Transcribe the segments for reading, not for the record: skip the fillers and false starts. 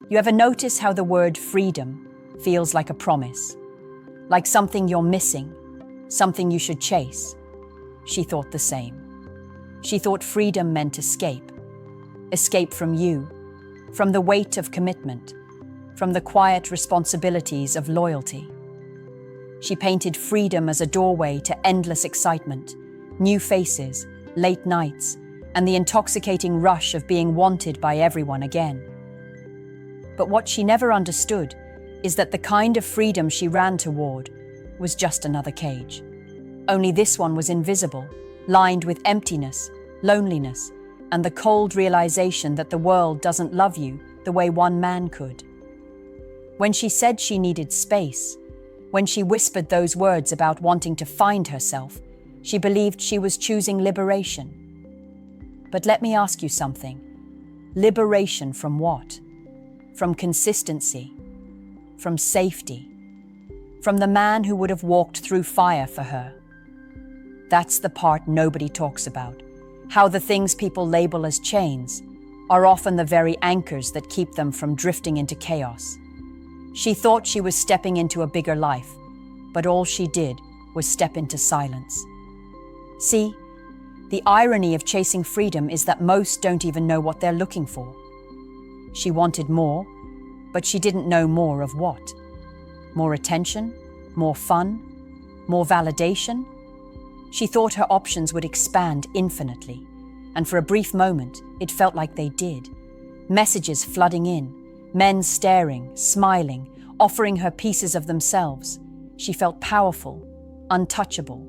You ever notice how the word freedom feels like a promise? Like something you're missing, something you should chase? She thought the same. She thought freedom meant escape. Escape from you, from the weight of commitment, from the quiet responsibilities of loyalty. She painted freedom as a doorway to endless excitement, new faces, late nights, and the intoxicating rush of being wanted by everyone again. But what she never understood is that the kind of freedom she ran toward was just another cage. Only this one was invisible, lined with emptiness, loneliness, and the cold realization that the world doesn't love you the way one man could. When she said she needed space, when she whispered those words about wanting to find herself, she believed she was choosing liberation. But let me ask you something. Liberation from what? From consistency? From safety? From the man who would have walked through fire for her? That's the part nobody talks about. How the things people label as chains are often the very anchors that keep them from drifting into chaos. She thought she was stepping into a bigger life, but all she did was step into silence. See, the irony of chasing freedom is that most don't even know what they're looking for. She wanted more, but she didn't know more of what. More attention? More fun? More validation? She thought her options would expand infinitely, and for a brief moment, it felt like they did. Messages flooding in, men staring, smiling, offering her pieces of themselves. She felt powerful, untouchable.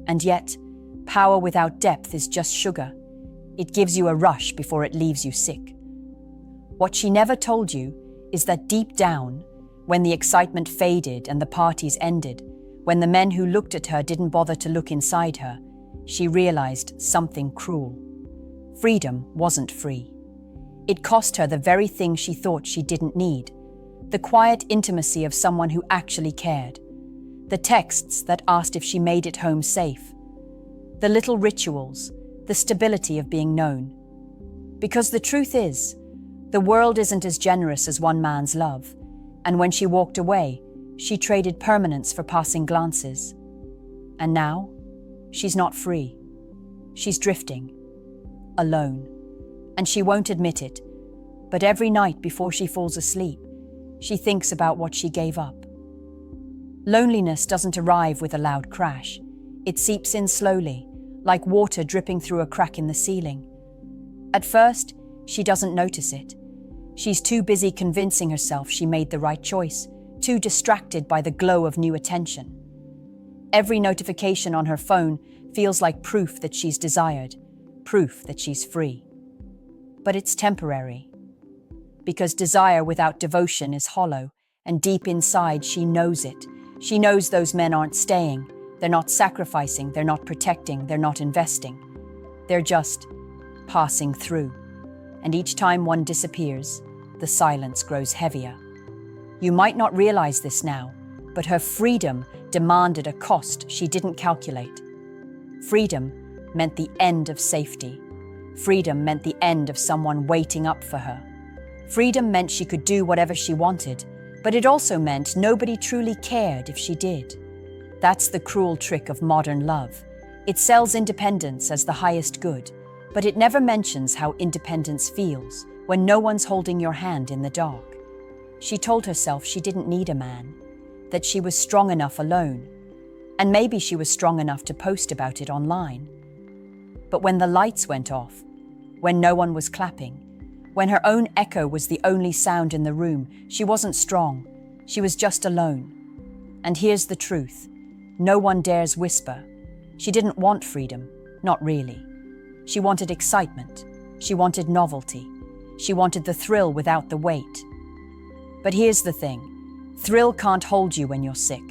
And yet, power without depth is just sugar. It gives you a rush before it leaves you sick. What she never told you is that deep down, when the excitement faded and the parties ended, when the men who looked at her didn't bother to look inside her, she realized something cruel. Freedom wasn't free. It cost her the very thing she thought she didn't need, the quiet intimacy of someone who actually cared, the texts that asked if she made it home safe, the little rituals, the stability of being known. Because the truth is, the world isn't as generous as one man's love, and when she walked away, she traded permanence for passing glances. And now, she's not free. She's drifting, alone. And she won't admit it, but every night before she falls asleep, she thinks about what she gave up. Loneliness doesn't arrive with a loud crash. It seeps in slowly, like water dripping through a crack in the ceiling. At first, she doesn't notice it. She's too busy convincing herself she made the right choice, too distracted by the glow of new attention. Every notification on her phone feels like proof that she's desired, proof that she's free. But it's temporary. Because desire without devotion is hollow, and deep inside she knows it. She knows those men aren't staying, they're not sacrificing, they're not protecting, they're not investing. They're just passing through. And each time one disappears, the silence grows heavier. You might not realize this now, but her freedom demanded a cost she didn't calculate. Freedom meant the end of safety. Freedom meant the end of someone waiting up for her. Freedom meant she could do whatever she wanted, but it also meant nobody truly cared if she did. That's the cruel trick of modern love. It sells independence as the highest good, but it never mentions how independence feels when no one's holding your hand in the dark. She told herself she didn't need a man, that she was strong enough alone, and maybe she was strong enough to post about it online. But when the lights went off, when no one was clapping, when her own echo was the only sound in the room, she wasn't strong, she was just alone. And here's the truth, no one dares whisper. She didn't want freedom, not really. She wanted excitement, she wanted novelty, she wanted the thrill without the weight. But here's the thing, thrill can't hold you when you're sick.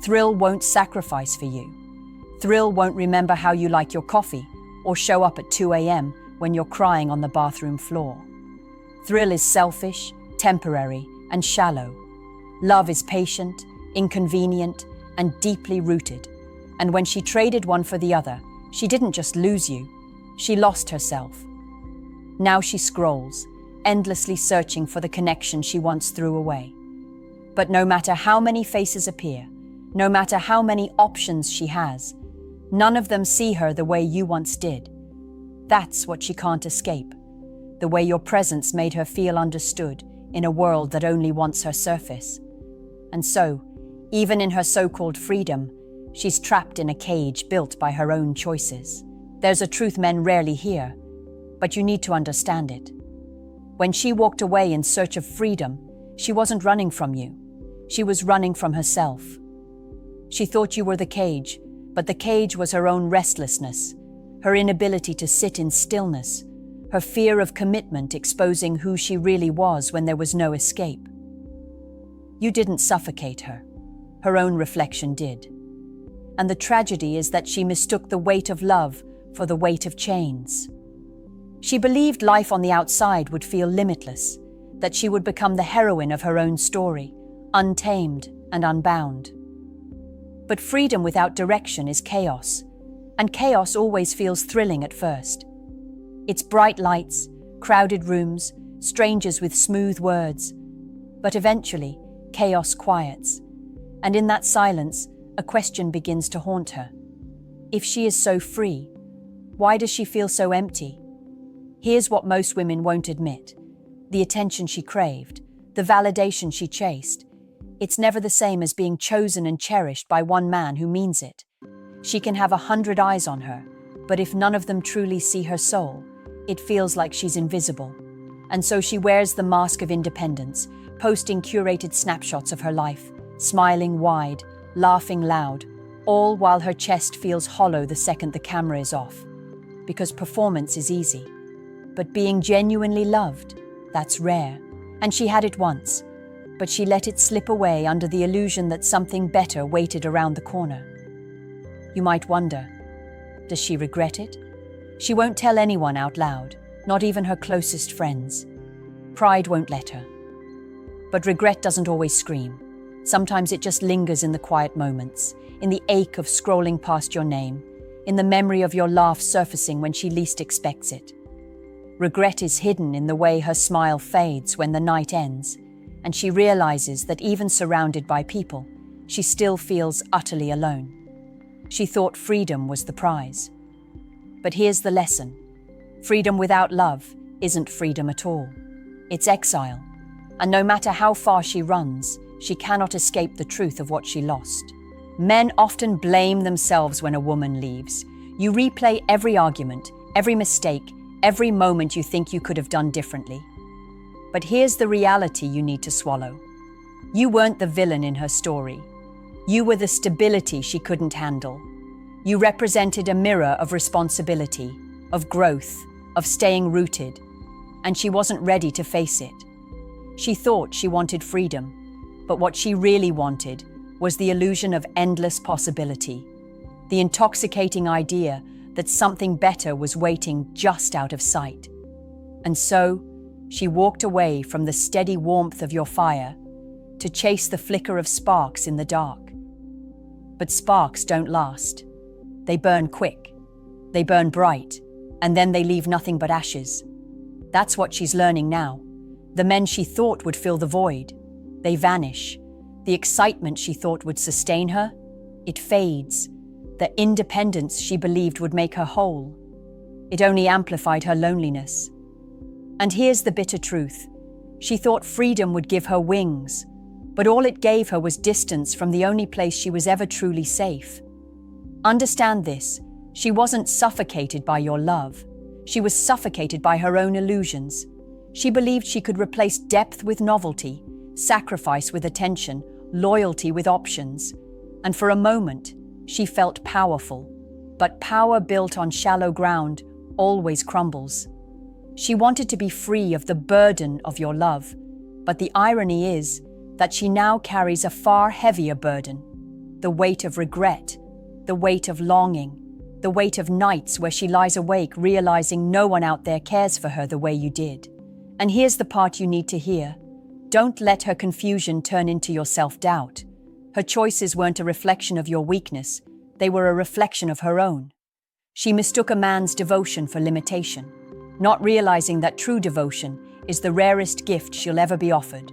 Thrill won't sacrifice for you. Thrill won't remember how you like your coffee or show up at 2 a.m. when you're crying on the bathroom floor. Thrill is selfish, temporary, and shallow. Love is patient, inconvenient, and deeply rooted. And when she traded one for the other, she didn't just lose you, she lost herself. Now she scrolls, endlessly searching for the connection she once threw away. But no matter how many faces appear, no matter how many options she has, none of them see her the way you once did. That's what she can't escape, the way your presence made her feel understood in a world that only wants her surface. And so, even in her so-called freedom, she's trapped in a cage built by her own choices. There's a truth men rarely hear, but you need to understand it. When she walked away in search of freedom, she wasn't running from you. She was running from herself. She thought you were the cage, but the cage was her own restlessness, her inability to sit in stillness, her fear of commitment exposing who she really was when there was no escape. You didn't suffocate her. Her own reflection did. And the tragedy is that she mistook the weight of love for the weight of chains. She believed life on the outside would feel limitless, that she would become the heroine of her own story, untamed and unbound. But freedom without direction is chaos, and chaos always feels thrilling at first. It's bright lights, crowded rooms, strangers with smooth words. But eventually, chaos quiets, and in that silence, a question begins to haunt her. If she is so free, why does she feel so empty? Here's what most women won't admit. The attention she craved, the validation she chased. It's never the same as being chosen and cherished by one man who means it. She can have 100 eyes on her, but if none of them truly see her soul, it feels like she's invisible. And so she wears the mask of independence, posting curated snapshots of her life, smiling wide, laughing loud, all while her chest feels hollow the second the camera is off. Because performance is easy. But being genuinely loved, that's rare. And she had it once, but she let it slip away under the illusion that something better waited around the corner. You might wonder, does she regret it? She won't tell anyone out loud, not even her closest friends. Pride won't let her. But regret doesn't always scream. Sometimes it just lingers in the quiet moments, in the ache of scrolling past your name, in the memory of your laugh surfacing when she least expects it. Regret is hidden in the way her smile fades when the night ends, and she realizes that even surrounded by people, she still feels utterly alone. She thought freedom was the prize. But here's the lesson. Freedom without love isn't freedom at all. It's exile. And no matter how far she runs, she cannot escape the truth of what she lost. Men often blame themselves when a woman leaves. You replay every argument, every mistake, every moment you think you could have done differently. But here's the reality you need to swallow. You weren't the villain in her story. You were the stability she couldn't handle. You represented a mirror of responsibility, of growth, of staying rooted, and she wasn't ready to face it. She thought she wanted freedom, but what she really wanted was the illusion of endless possibility, the intoxicating idea that something better was waiting just out of sight. And so, she walked away from the steady warmth of your fire to chase the flicker of sparks in the dark. But sparks don't last. They burn quick, they burn bright, and then they leave nothing but ashes. That's what she's learning now. The men she thought would fill the void, they vanish. The excitement she thought would sustain her, it fades. The independence she believed would make her whole, it only amplified her loneliness. And here's the bitter truth. She thought freedom would give her wings, but all it gave her was distance from the only place she was ever truly safe. Understand this, she wasn't suffocated by your love. She was suffocated by her own illusions. She believed she could replace depth with novelty, sacrifice with attention, loyalty with options. And for a moment, she felt powerful. But power built on shallow ground always crumbles. She wanted to be free of the burden of your love, but the irony is that she now carries a far heavier burden. The weight of regret, the weight of longing, the weight of nights where she lies awake realizing no one out there cares for her the way you did. And here's the part you need to hear. Don't let her confusion turn into your self-doubt. Her choices weren't a reflection of your weakness, they were a reflection of her own. She mistook a man's devotion for limitation, not realizing that true devotion is the rarest gift she'll ever be offered.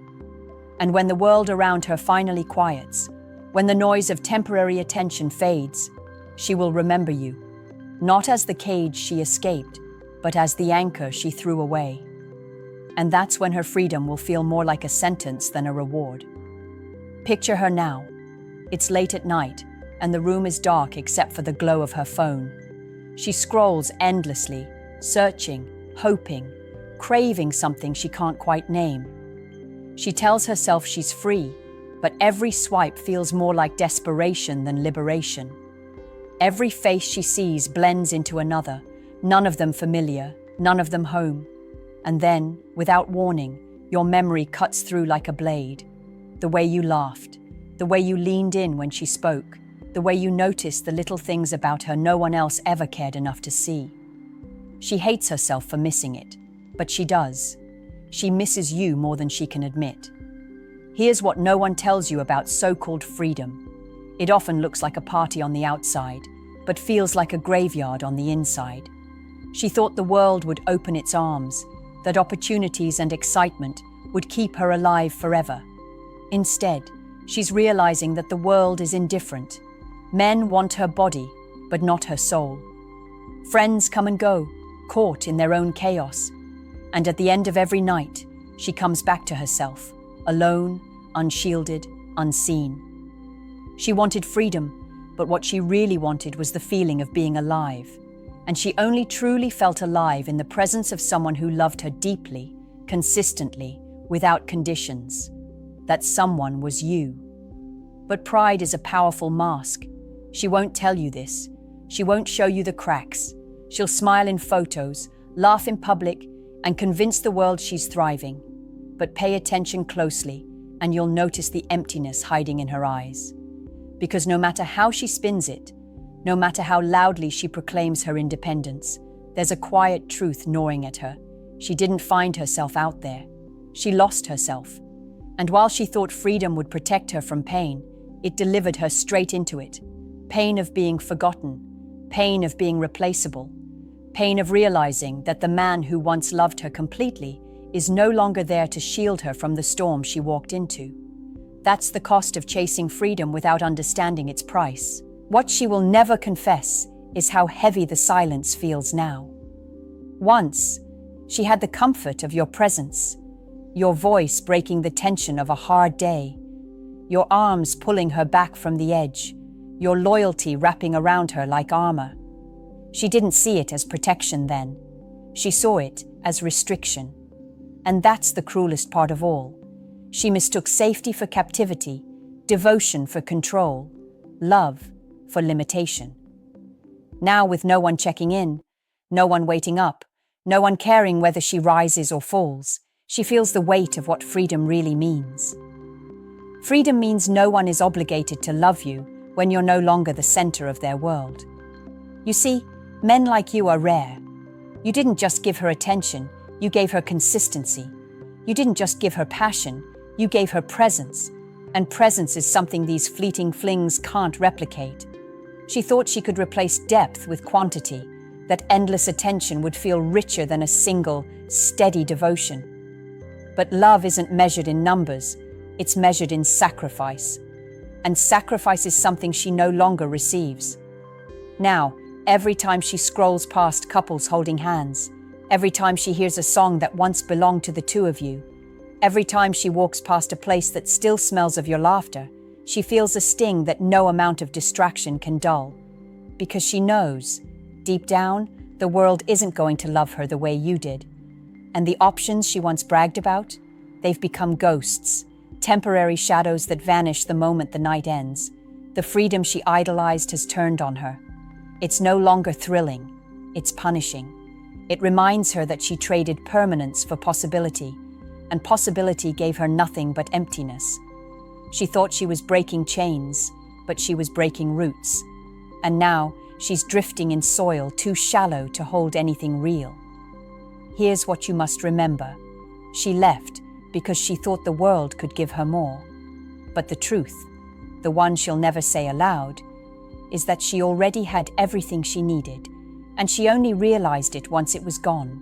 And when the world around her finally quiets, when the noise of temporary attention fades, she will remember you, not as the cage she escaped, but as the anchor she threw away. And that's when her freedom will feel more like a sentence than a reward. Picture her now. It's late at night, and the room is dark except for the glow of her phone. She scrolls endlessly, searching, hoping, craving something she can't quite name. She tells herself she's free, but every swipe feels more like desperation than liberation. Every face she sees blends into another, none of them familiar, none of them home. And then, without warning, your memory cuts through like a blade. The way you laughed, the way you leaned in when she spoke, the way you noticed the little things about her no one else ever cared enough to see. She hates herself for missing it, but she does. She misses you more than she can admit. Here's what no one tells you about so-called freedom. It often looks like a party on the outside, but feels like a graveyard on the inside. She thought the world would open its arms, that opportunities and excitement would keep her alive forever. Instead, she's realizing that the world is indifferent. Men want her body, but not her soul. Friends come and go, caught in their own chaos. And at the end of every night, she comes back to herself, alone, unshielded, unseen. She wanted freedom, but what she really wanted was the feeling of being alive. And she only truly felt alive in the presence of someone who loved her deeply, consistently, without conditions. That someone was you. But pride is a powerful mask. She won't tell you this. She won't show you the cracks. She'll smile in photos, laugh in public, and convince the world she's thriving. But pay attention closely, and you'll notice the emptiness hiding in her eyes. Because no matter how she spins it, no matter how loudly she proclaims her independence, there's a quiet truth gnawing at her. She didn't find herself out there. She lost herself. And while she thought freedom would protect her from pain, it delivered her straight into it. Pain of being forgotten, pain of being replaceable, pain of realizing that the man who once loved her completely is no longer there to shield her from the storm she walked into. That's the cost of chasing freedom without understanding its price. What she will never confess is how heavy the silence feels now. Once, she had the comfort of your presence, your voice breaking the tension of a hard day, your arms pulling her back from the edge, your loyalty wrapping around her like armor. She didn't see it as protection then. She saw it as restriction. And that's the cruelest part of all. She mistook safety for captivity, devotion for control, love for limitation. Now, with no one checking in, no one waiting up, no one caring whether she rises or falls, she feels the weight of what freedom really means. Freedom means no one is obligated to love you when you're no longer the center of their world. You see, men like you are rare. You didn't just give her attention, you gave her consistency. You didn't just give her passion, you gave her presence. And presence is something these fleeting flings can't replicate. She thought she could replace depth with quantity, that endless attention would feel richer than a single, steady devotion. But love isn't measured in numbers, it's measured in sacrifice. And sacrifice is something she no longer receives. Now, every time she scrolls past couples holding hands, every time she hears a song that once belonged to the two of you, every time she walks past a place that still smells of your laughter, she feels a sting that no amount of distraction can dull. Because she knows, deep down, the world isn't going to love her the way you did. And the options she once bragged about, they've become ghosts, temporary shadows that vanish the moment the night ends. The freedom she idolized has turned on her. It's no longer thrilling, it's punishing. It reminds her that she traded permanence for possibility, and possibility gave her nothing but emptiness. She thought she was breaking chains, but she was breaking roots. And now, she's drifting in soil too shallow to hold anything real. Here's what you must remember. She left because she thought the world could give her more. But the truth, the one she'll never say aloud, is that she already had everything she needed, and she only realized it once it was gone.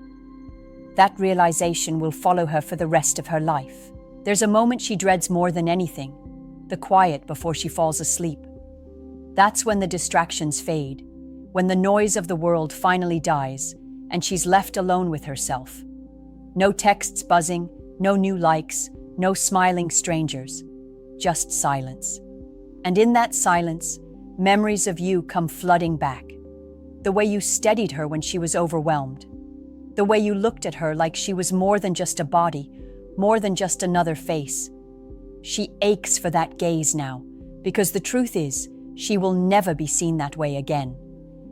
That realization will follow her for the rest of her life. There's a moment she dreads more than anything, the quiet before she falls asleep. That's when the distractions fade, when the noise of the world finally dies, and she's left alone with herself. No texts buzzing, no new likes, no smiling strangers, just silence. And in that silence, memories of you come flooding back. The way you steadied her when she was overwhelmed. The way you looked at her like she was more than just a body, more than just another face. She aches for that gaze now, because the truth is, she will never be seen that way again.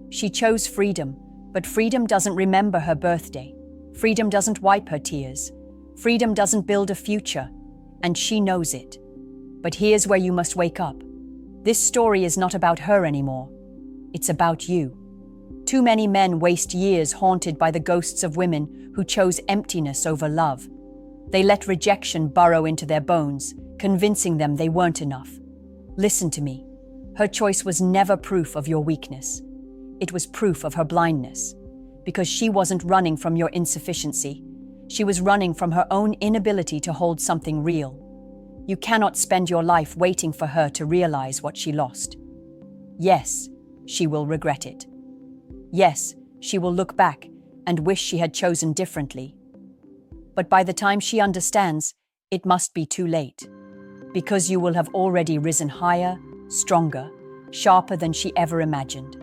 She chose freedom, but freedom doesn't remember her birthday. Freedom doesn't wipe her tears. Freedom doesn't build a future, and she knows it. But here's where you must wake up. This story is not about her anymore. It's about you. Too many men waste years haunted by the ghosts of women who chose emptiness over love. They let rejection burrow into their bones, convincing them they weren't enough. Listen to me. Her choice was never proof of your weakness. It was proof of her blindness. Because she wasn't running from your insufficiency. She was running from her own inability to hold something real. You cannot spend your life waiting for her to realize what she lost. Yes, she will regret it. Yes, she will look back and wish she had chosen differently. But by the time she understands, it must be too late. Because you will have already risen higher, stronger, sharper than she ever imagined.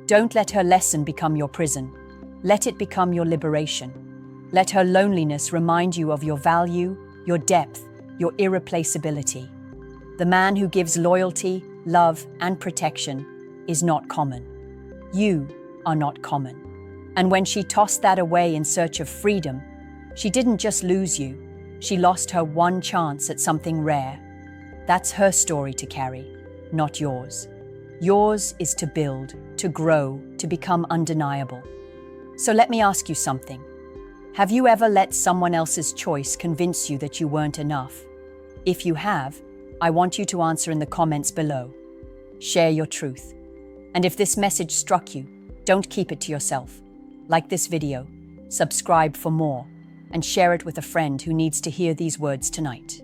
Don't let her lesson become your prison. Let it become your liberation. Let her loneliness remind you of your value, your depth, your irreplaceability. The man who gives loyalty, love, and protection is not common. You are not common. And when she tossed that away in search of freedom, she didn't just lose you, she lost her one chance at something rare. That's her story to carry, not yours. Yours is to build, to grow, to become undeniable. So let me ask you something. Have you ever let someone else's choice convince you that you weren't enough? If you have, I want you to answer in the comments below. Share your truth. And if this message struck you, don't keep it to yourself. Like this video, subscribe for more, and share it with a friend who needs to hear these words tonight.